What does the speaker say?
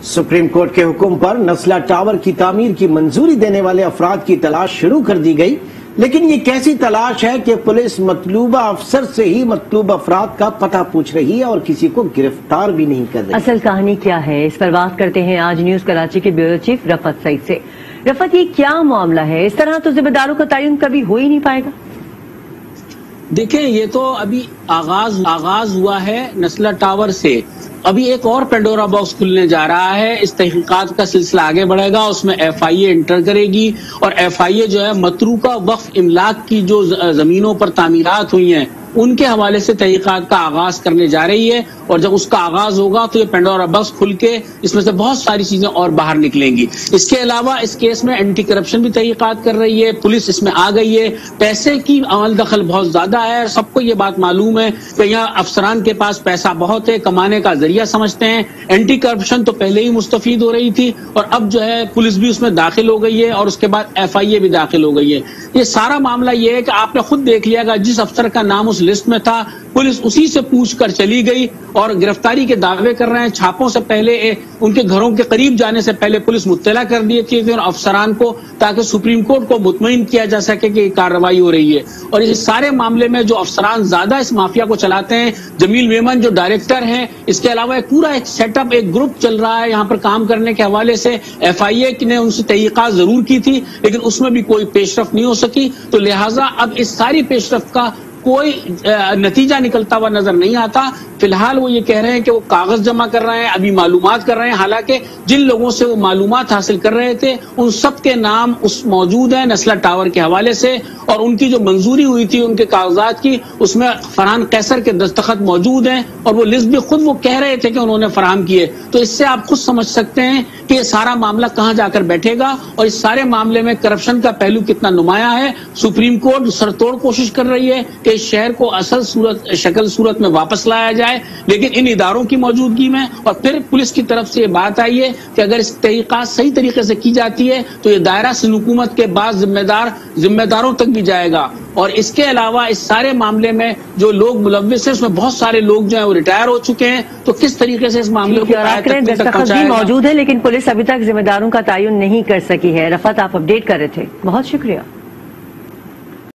Supreme court کے حکم پر نسلہ tower کی تعمیر کی منظوری دینے والے افراد کی تلاش شروع کر دی گئی، لیکن یہ کیسی تلاش ہے کہ پولیس مطلوبہ افسر سے ہی مطلوب افراد کا پتہ پوچھ رہی ہے اور کسی کو گرفتار بھی نہیں کر رہی۔ اصل کہانی کیا ہے، اس پر بات کرتے ہیں آج نیوز کراچی کے بیورو چیف رفعت سعید سے۔ رفعت، یہ کیا معاملہ ہے؟ اس طرح تو ذمہ داروں کا تعین کبھی ہو ہی نہیں پائے گا۔ دیکھیں، یہ تو ابھی آغاز ہوا ہے نسلہ ٹاور سے، ابھی ایک اور پینڈورا باکس کھلنے جا رہا ہے۔ اس تحقیقات کا سلسلہ آگے بڑھے گا، اس میں ایف آئی اے انٹر کرے گی اور ایف آئی اے جو ہے متروکہ وقف املاک کی جو زمینوں پر تعمیرات ہوئی ہیں ان کے حوالے سے تحقیقات کا آغاز کرنے جا رہی ہے، اور جب اس کا آغاز ہوگا تو یہ پینڈورا باکس کھل کے اس میں سے بہت ساری چیزیں اور باہر نکلیں گی۔ اس کے علاوہ اس کیس میں اینٹی کرپشن بھی تحقیقات کر رہی ہے، پولیس اس میں آ گئی ہے، پیسے کی عمل دخل بہت زیادہ ہے، سب کو یہ بات معلوم ہے کہ یہاں افسران کے پاس پیسہ بہت ہے، کمانے کا ذریعہ سمجھتے ہیں۔ اینٹی کرپشن تو پہلے ہی مستفید ہو رہی تھی اور اب جو ہے پولیس بھی اس میں داخل ہو گئی ہے اور اس کے بعد ایف آئی اے بھی داخل ہو گئی ہے۔ یہ سارا معاملہ یہ ہے کہ آپ نے خود دیکھ لیا گا، جس افسر کا نام اس لسٹ میں تھا پولیس اسی سے پوچھ کر چلی گئی اور گرفتاری کے دعوے کر رہے ہیں۔ چھاپوں سے پہلے ان کے گھروں کے قریب جانے سے پہلے پولیس مطلع کر دی تھی اور افسران کو، تاکہ سپریم کورٹ کو مطمئن کیا جا سکے کہ یہ کارروائی ہو رہی ہے۔ اور اس سارے معاملے میں جو افسران زیادہ اس مافیا کو چلاتے ہیں، جمیل میمن جو ڈائریکٹر ہیں، اس کے علاوہ پورا ایک سیٹ اپ، ایک گروپ چل رہا ہے یہاں پر کام کرنے کے حوالے سے۔ ایف آئی اے نے ان سے تحقیقات ضرور کی تھی لیکن اس میں بھی کوئی پیش رفت نہیں ہو سکی، تو لہٰذا اب اس ساری پیش رفت کا کوئی نتیجہ نکلتا ہوا نظر نہیں آتا۔ فی الحال وہ یہ کہہ رہے ہیں کہ وہ کاغذ جمع کر رہے ہیں، ابھی معلومات کر رہے ہیں، حالانکہ جن لوگوں سے وہ معلومات حاصل کر رہے تھے ان سب کے نام موجود ہیں نسلہ ٹاور کے حوالے سے، اور ان کی جو منظوری ہوئی تھی ان کے کاغذات کی، اس میں فرحان قیصر کے دستخط موجود ہیں اور وہ لسٹ بھی خود وہ کہہ رہے تھے کہ انہوں نے فراہم کیے۔ تو اس سے آپ خود سمجھ سکتے ہیں کہ یہ سارا معاملہ کہاں جا کر بیٹھے گا اور اس سارے معاملے میں کرپشن کا پہلو کتنا نمایاں ہے۔ سپریم کورٹ سرتوڑ کوشش کر رہی ہے کہ اس شہر کو اصل شکل صورت میں واپس لایا جائے، لیکن ان اداروں کی موجودگی میں، اور پھر پولیس کی طرف سے یہ بات آئی ہے کہ اگر اس تحقیقات صحیح طریقے سے کی جاتی ہے تو یہ دائرہ سند حکومت کے بعد ذمہ داروں تک بھی جائے گا۔ اور اس کے علاوہ اس سارے معاملے میں جو لوگ ملوث ہیں اس میں بہت سارے لوگ جو ہیں وہ ریٹائر ہو چکے ہیں، تو کس طریقے سے اس معاملے کو دستخط بھی موجود ہے لیکن پولیس ابھی تک ذمہ داروں کا تعین نہیں کر سکی ہے۔ رفعت، آپ اپڈیٹ کر رہے تھے، بہت شکریہ۔